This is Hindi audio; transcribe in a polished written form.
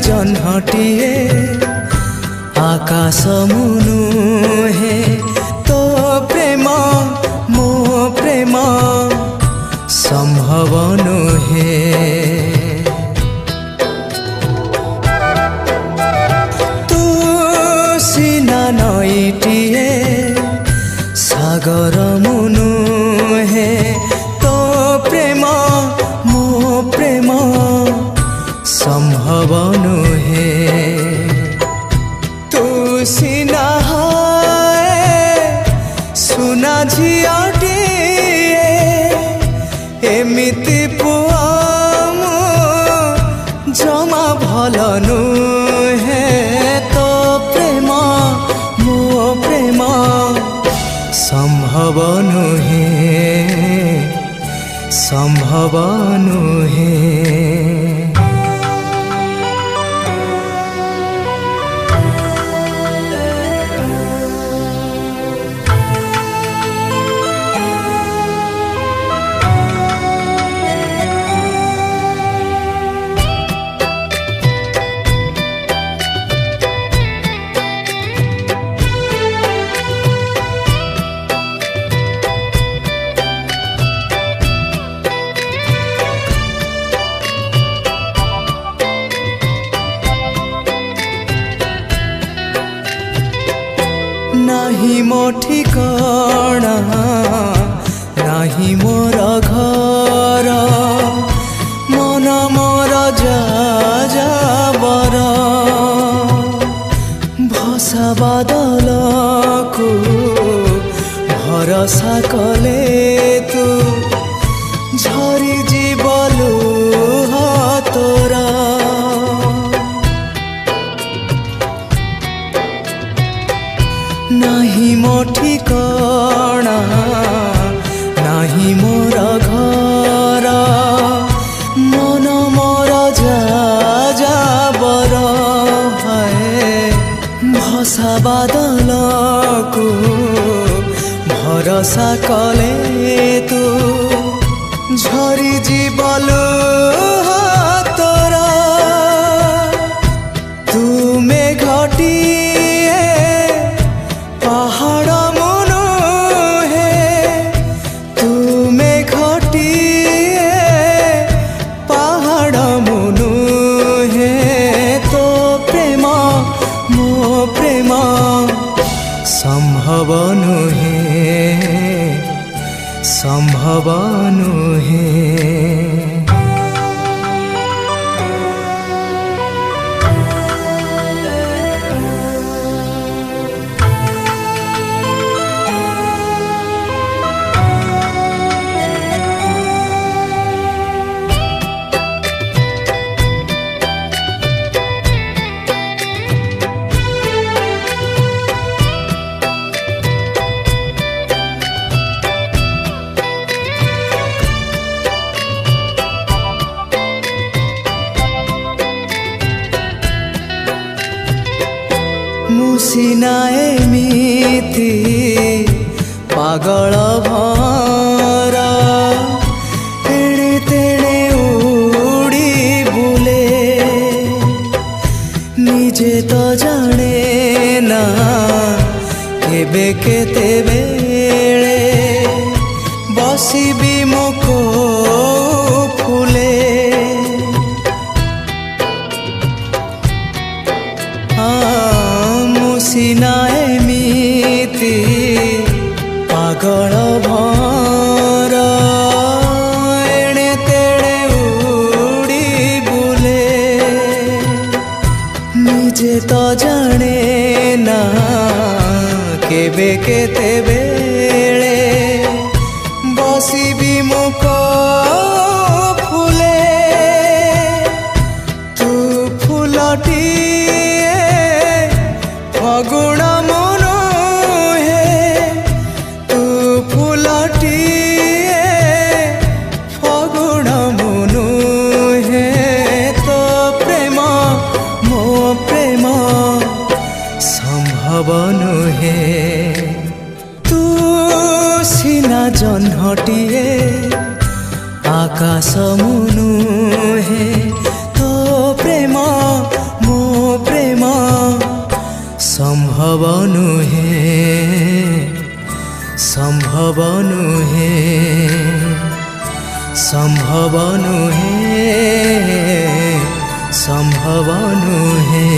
जन्हटिए आकाश मुनु हे तो प्रेम मो प्रेम संभव नुहे। तू सीना नईटिए सागर मुनु हे तो प्रेम मो प्रेम संभव नुहे। तू सीना सुना झियाटिए एमिति पुआ जमा भल नुहे तो प्रेम मो प्रेम संभव नुहे संभव नुहे। नाही मो ठिकाना नाही मोर घर मन मोर जाबर भसा बादल को भरसा कले तू झरी जीवलु तोरा। नाही मो ठिकाना नाही मोर घर मन मोर जाबर भसा बादल को भरसा कले तू झरी जीवलु तोरा। तू मेघटी पहाड़ मनु हे तू मेघटिए पहाड़ मनु हे तो प्रेम मो प्रेम संभव नुहे संभव नुहे। मुसिना एमिति पागल भरा एणे तेणे उड़ी बुले निजे तो जाने ना केबे केते बेले बसिबी मुको फुले। मुसिना एमिति पागल भरा एणे तेणे उड़ी बुले निजे तो जाने ना केबे केते बेले बसिबी मुको फुले। तू फुलटी फगुण मनु हे तू फुलटिए फगुण मनु हे तो प्रेम मो प्रेम संभव नुहे। तू सीना जन्हटिए आकाश मुनु हे तो प्रेम সম্ভৱ নুহে সম্ভৱ নুহে সম্ভৱ নুহে সম্ভৱ নুহে